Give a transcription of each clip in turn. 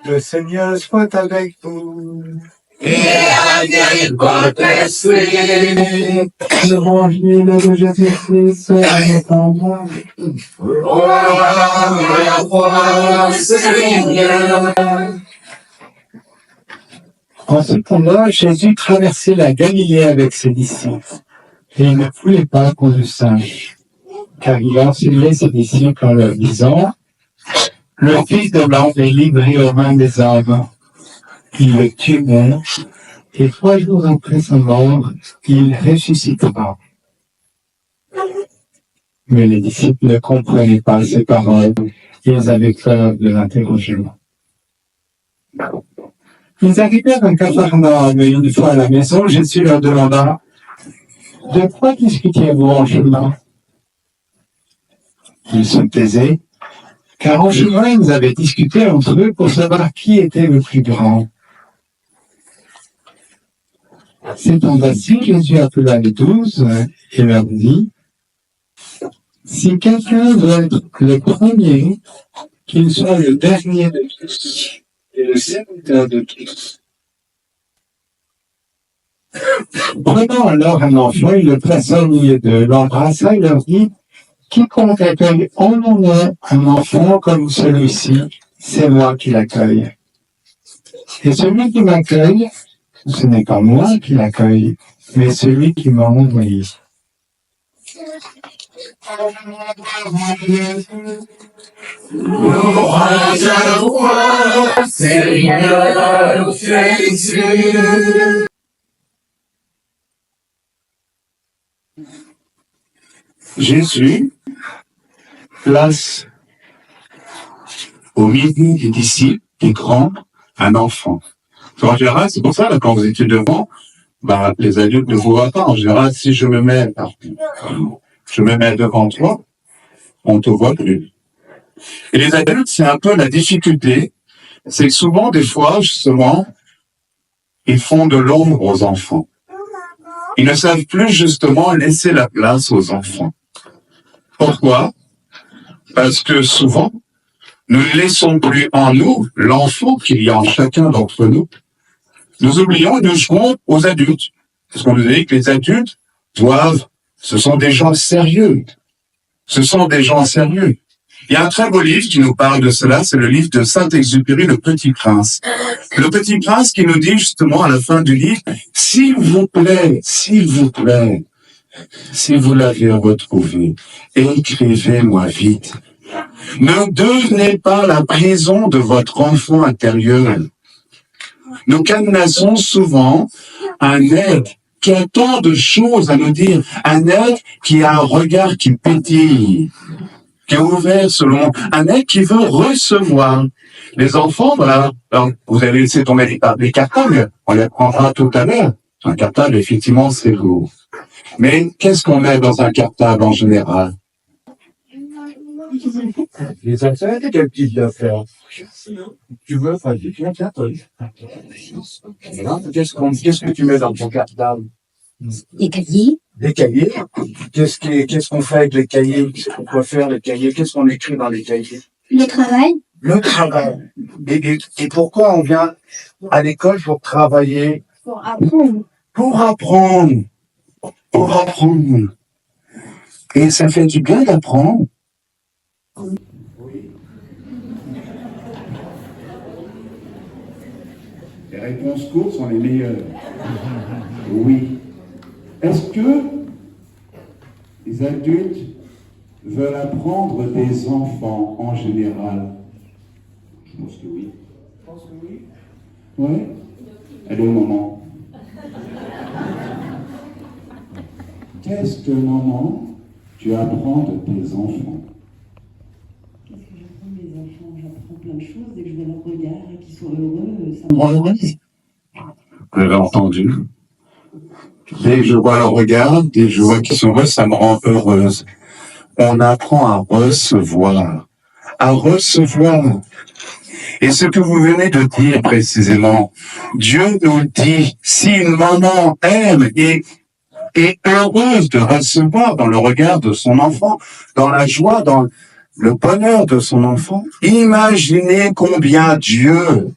Le Seigneur soit avec vous. Et avec votre esprit. L'évangile de Jésus-Christ soit en moi. En ce temps-là, Jésus traversait la Galilée avec ses disciples. Et il ne voulait pas qu'on le sache, car il enseignait ses disciples en leur disant: le Fils de l'homme est livré aux mains des hommes. Ils le tueront, et 3 jours après sa mort, il ressuscitera. Mais les disciples ne comprenaient pas ces paroles. Ils avaient peur de l'interrogement. Ils arrivèrent à Capharnaüm, et une fois à la maison, Jésus leur demanda: de quoi discutiez-vous en chemin? Ils se taisaient, car en chemin, ils avaient discuté entre eux pour savoir qui était le plus grand. S'étant assis, Jésus appela les 12 et leur dit: si quelqu'un veut être le premier, qu'il soit le dernier de tous et le serviteur de tous. Prenant alors un enfant, il le plaça au milieu d'eux, l'embrassa et leur dit: quiconque accueille en mon nom un enfant comme celui-ci, c'est moi qui l'accueille. Et celui qui m'accueille, ce n'est pas moi qui l'accueille, mais celui qui m'a envoyé. Seigneur Jésus. Jésus place au milieu des disciples, des grands, un enfant. En général, c'est pour ça, là, quand vous étiez devant, les adultes ne vous voient pas. En général, si je me mets devant toi, on te voit plus. Et les adultes, c'est un peu la difficulté, c'est que souvent, des fois, justement, ils font de l'ombre aux enfants. Ils ne savent plus, justement, laisser la place aux enfants. Pourquoi? Parce que souvent, nous ne laissons plus en nous l'enfant qu'il y a en chacun d'entre nous. Nous oublions et nous jouons aux adultes. Parce qu'on nous dit que les adultes ce sont des gens sérieux. Ce sont des gens sérieux. Il y a un très beau livre qui nous parle de cela, c'est le livre de Saint-Exupéry, Le Petit Prince. Le Petit Prince qui nous dit justement à la fin du livre: s'il vous plaît, si vous l'avez retrouvé, écrivez-moi vite. Ne devenez pas la prison de votre enfant intérieur. Nous cadenassons souvent un être qui a tant de choses à nous dire, un être qui a un regard qui pétille, qui est ouvert selon, un être qui veut recevoir. Les enfants, voilà, alors, vous allez laisser tomber les cartables, on les prendra tout à l'heure. Un cartable, effectivement, c'est lourd. Mais qu'est-ce qu'on met dans un cartable en général? Les activités qu'elle dit de faire. Tu veux faire du cartable. Qu'est-ce que tu mets dans ton cartable? Des cahiers. Des cahiers. Qu'est-ce qu'on fait avec les cahiers? Pourquoi faire les cahiers? Qu'est-ce qu'on écrit dans les cahiers? Le travail. Le travail. Et pourquoi on vient à l'école pour travailler? Pour apprendre. Pour apprendre. Pour apprendre. Et ça fait du bien d'apprendre. Oui. Les réponses courtes sont les meilleures. Oui. Est-ce que les adultes veulent apprendre des enfants en général? Je pense que oui. Oui. Allez au moment. Qu'est-ce que, maman, tu apprends de tes enfants? Qu'est-ce que j'apprends de mes enfants? J'apprends plein de choses. Dès que je vois leur regard et qu'ils sont heureux, ça me rend heureuse. Vous avez entendu? Dès que je vois leur regard, dès que je vois qu'ils sont heureux, ça me rend heureuse. On apprend à recevoir. À recevoir. Et ce que vous venez de dire précisément, Dieu nous dit, si une maman aime et est heureuse de recevoir dans le regard de son enfant, dans la joie, le bonheur de son enfant. Imaginez combien Dieu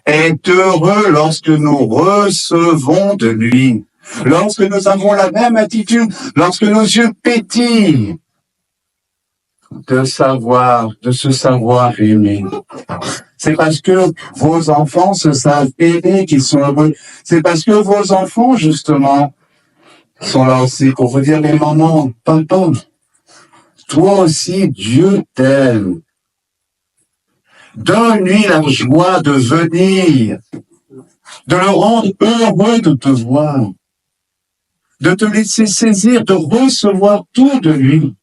est heureux lorsque nous recevons de lui, lorsque nous avons la même attitude, lorsque nos yeux pétillent de se savoir aimer. C'est parce que vos enfants se savent aimer qu'ils sont heureux. C'est parce que vos enfants, justement, sont là aussi pour vous dire, les mamans, papa, toi aussi, Dieu t'aime. Donne-lui la joie de venir, de le rendre heureux de te voir, de te laisser saisir, de recevoir tout de lui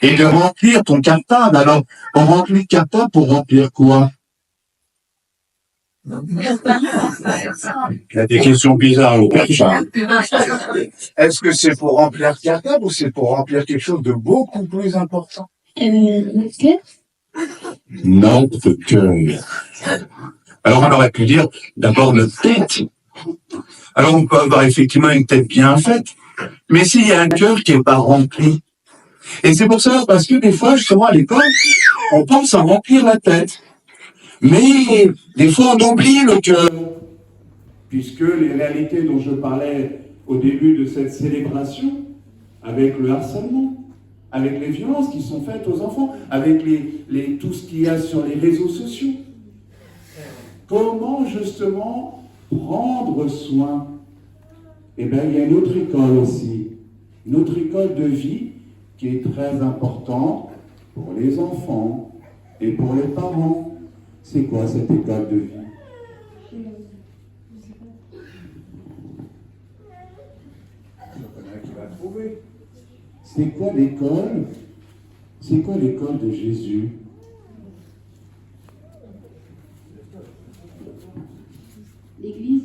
et de remplir ton cartable. Alors, on remplit le cartable pour remplir quoi? Il y a des questions bizarres au percha. Est-ce que c'est pour remplir le cartable ou c'est pour remplir quelque chose de beaucoup plus important? Notre cœur. Alors on aurait pu dire d'abord notre tête. Alors on peut avoir effectivement une tête bien faite, mais s'il y a un cœur qui n'est pas rempli, et c'est pour ça, parce que des fois, justement à l'école, on pense à remplir la tête, mais des fois on oublie le cœur. Puisque les réalités dont je parlais au début de cette célébration, avec le harcèlement, avec les violences qui sont faites aux enfants, avec tout ce qu'il y a sur les réseaux sociaux. Comment justement prendre soin? Eh bien, il y a une autre école aussi, une autre école de vie qui est très importante pour les enfants et pour les parents. C'est quoi cette école de vie? Il y en a qui va trouver. C'est quoi l'école? C'est quoi l'école de Jésus? L'église.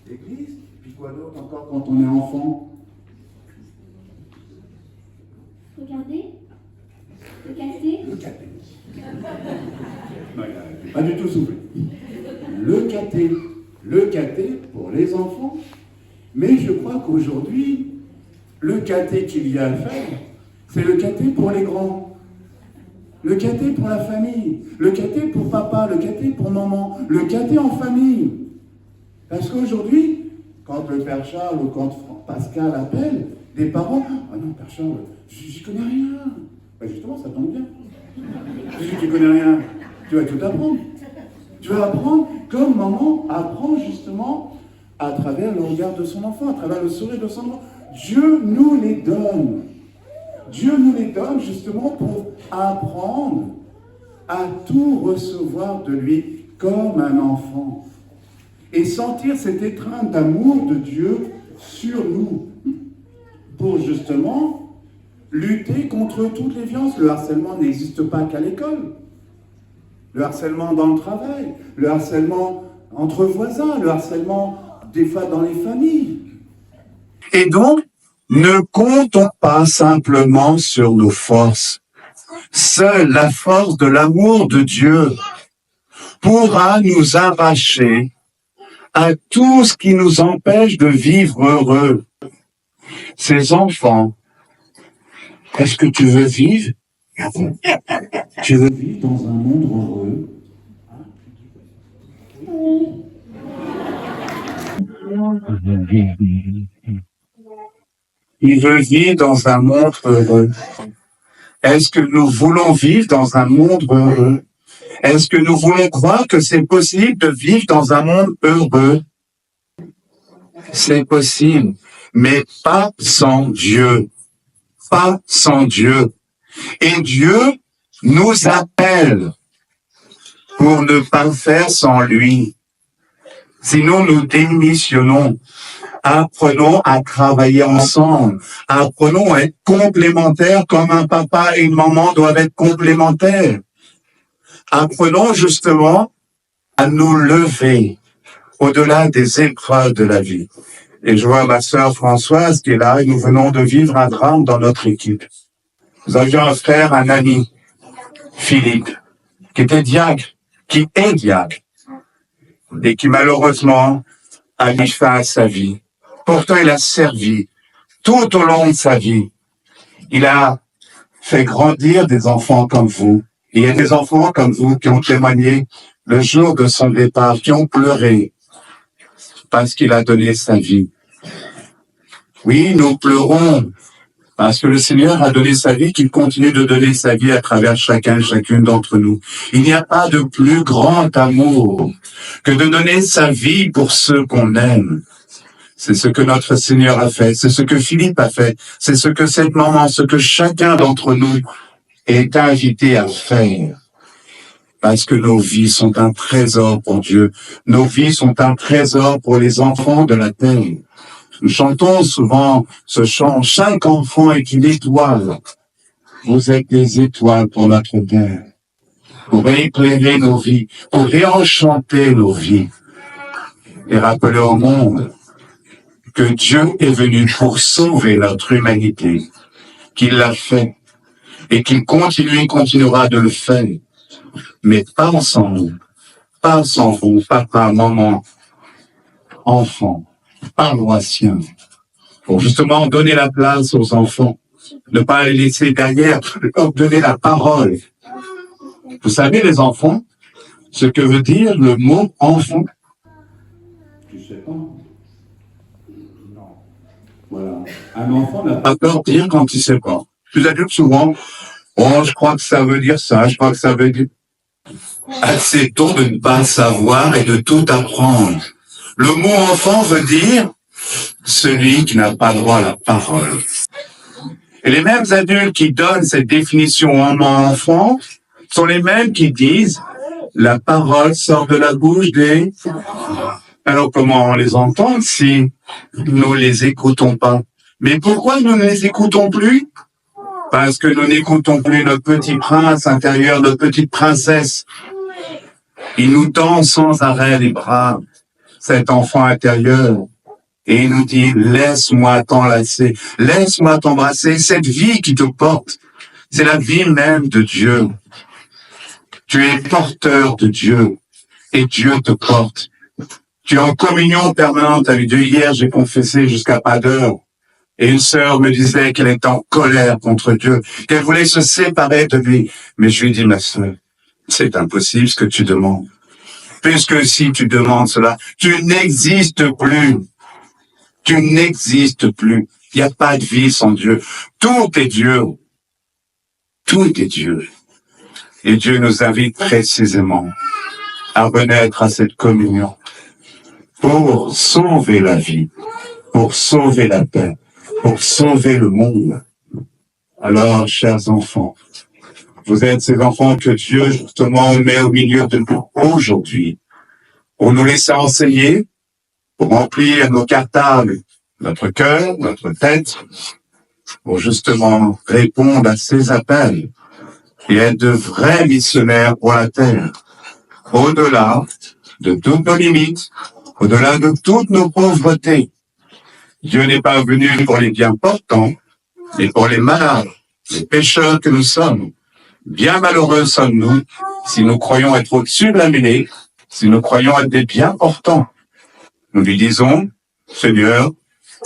L'église? Et puis quoi d'autre encore quand on est enfant? Regardez. Le caté. Le caté. Non, il n'a pas du tout soufflé. Le caté. Le caté pour les enfants. Mais je crois qu'aujourd'hui, le caté qu'il y a à faire, c'est le caté pour les grands. Le caté pour la famille. Le caté pour papa. Le caté pour maman. Le caté en famille. Parce qu'aujourd'hui, quand le Père Charles ou quand Pascal appelle, des parents, ah non, Père Charles, j'y connais rien. Ben justement, ça tombe bien. Tu connais rien. Tu vas tout apprendre. Tu vas apprendre comme maman apprend justement à travers le regard de son enfant, à travers le sourire de son enfant. Dieu nous les donne. Dieu nous les donne justement pour apprendre à tout recevoir de lui comme un enfant. Et sentir cette étreinte d'amour de Dieu sur nous. Pour justement lutter contre toutes les violences. Le harcèlement n'existe pas qu'à l'école. Le harcèlement dans le travail, le harcèlement entre voisins, le harcèlement des fois dans les familles. Et donc, ne comptons pas simplement sur nos forces. Seule la force de l'amour de Dieu pourra nous arracher à tout ce qui nous empêche de vivre heureux. Ces enfants, est-ce que tu veux vivre? Tu veux vivre dans un monde heureux? Il veut vivre dans un monde heureux. Est-ce que nous voulons vivre dans un monde heureux? Est-ce que nous voulons croire que c'est possible de vivre dans un monde heureux? C'est possible, mais pas sans Dieu. Pas sans Dieu. Et Dieu nous appelle pour ne pas faire sans lui. Sinon, nous démissionnons. Apprenons à travailler ensemble. Apprenons à être complémentaires comme un papa et une maman doivent être complémentaires. Apprenons justement à nous lever au-delà des épreuves de la vie. Et je vois ma sœur Françoise qui est là et nous venons de vivre un drame dans notre équipe. Nous avions un frère, un ami, Philippe, qui était diacre, qui est diacre, et qui malheureusement a mis fin à sa vie. Pourtant, il a servi tout au long de sa vie. Il a fait grandir des enfants comme vous. Et il y a des enfants comme vous qui ont témoigné le jour de son départ, qui ont pleuré parce qu'il a donné sa vie. Oui, nous pleurons parce que le Seigneur a donné sa vie, qu'il continue de donner sa vie à travers chacun et chacune d'entre nous. Il n'y a pas de plus grand amour que de donner sa vie pour ceux qu'on aime. C'est ce que notre Seigneur a fait, c'est ce que Philippe a fait, c'est ce que cette maman, ce que chacun d'entre nous est invité à faire. Parce que nos vies sont un trésor pour Dieu. Nos vies sont un trésor pour les enfants de la terre. Nous chantons souvent ce chant, chaque enfant est une étoile. Vous êtes des étoiles pour notre terre. Pour éclairer nos vies, pour réenchanter nos vies. Et rappeler au monde que Dieu est venu pour sauver notre humanité, qu'il l'a fait, et qu'il continuera de le faire. Mais pas ensemble, pas sans vous, papa, maman, enfants, paroissiens, pour justement donner la place aux enfants, ne pas les laisser derrière, leur donner la parole. Vous savez, les enfants, ce que veut dire le mot enfant? Tu sais pas? Non. Voilà. Un enfant n'a pas peur de dire quand il sait pas. Les adultes, souvent, oh, je crois que ça veut dire ça, je crois que ça veut dire... Acceptons de ne pas savoir et de tout apprendre. Le mot enfant veut dire celui qui n'a pas droit à la parole. Et les mêmes adultes qui donnent cette définition en enfant sont les mêmes qui disent la parole sort de la bouche des... Alors comment on les entend si nous les écoutons pas? Mais pourquoi nous ne les écoutons plus? Parce que nous n'écoutons plus notre petit prince intérieur, notre petite princesse. Il nous tend sans arrêt les bras, cet enfant intérieur, et il nous dit, laisse-moi t'enlacer, laisse-moi t'embrasser, cette vie qui te porte, c'est la vie même de Dieu. Tu es porteur de Dieu, et Dieu te porte. Tu es en communion permanente avec Dieu. Hier, j'ai confessé jusqu'à pas d'heure. Et une sœur me disait qu'elle était en colère contre Dieu, qu'elle voulait se séparer de lui. Mais je lui ai dit, ma sœur, c'est impossible ce que tu demandes. Puisque si tu demandes cela, tu n'existes plus. Tu n'existes plus. Il n'y a pas de vie sans Dieu. Tout est Dieu. Tout est Dieu. Et Dieu nous invite précisément à renaître à cette communion pour sauver la vie, pour sauver la paix, pour sauver le monde. Alors, chers enfants, vous êtes ces enfants que Dieu, justement, met au milieu de nous aujourd'hui, pour nous laisser enseigner, pour remplir nos cartables, notre cœur, notre tête, pour justement répondre à ces appels et être de vrais missionnaires pour la terre, au-delà de toutes nos limites, au-delà de toutes nos pauvretés. Dieu n'est pas venu pour les bien portants, mais pour les malades, les pécheurs que nous sommes. Bien malheureux sommes-nous si nous croyons être au-dessus de la mêlée, si nous croyons être des bien portants. Nous lui disons, Seigneur,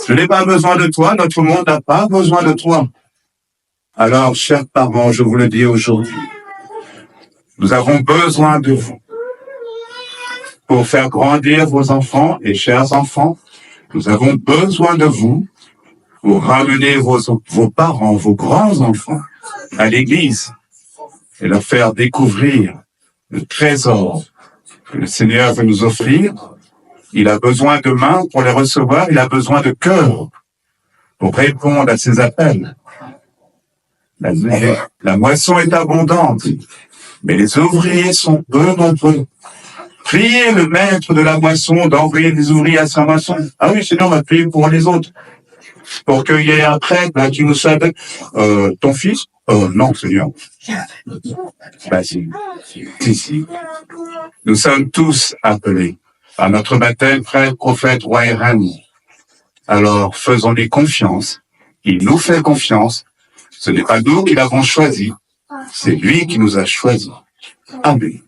je n'ai pas besoin de toi, notre monde n'a pas besoin de toi. Alors, chers parents, je vous le dis aujourd'hui, nous avons besoin de vous pour faire grandir vos enfants et chers enfants. Nous avons besoin de vous pour ramener vos parents, vos grands-enfants à l'église et leur faire découvrir le trésor que le Seigneur veut nous offrir. Il a besoin de mains pour les recevoir, il a besoin de cœur pour répondre à ses appels. La moisson est abondante, mais les ouvriers sont peu nombreux. Priez le maître de la moisson d'envoyer des ouvriers à sa moisson. Ah oui, sinon on va prier pour les autres. Pour qu'il y ait un prêtre, là, qui nous savent, ton fils? Non, Seigneur. Bah si. Si. Nous sommes tous appelés à notre baptême, prêtre, prophète, roi et reine. Alors, faisons-lui confiance. Il nous fait confiance. Ce n'est pas nous qui l'avons choisi. C'est lui qui nous a choisis. Amen.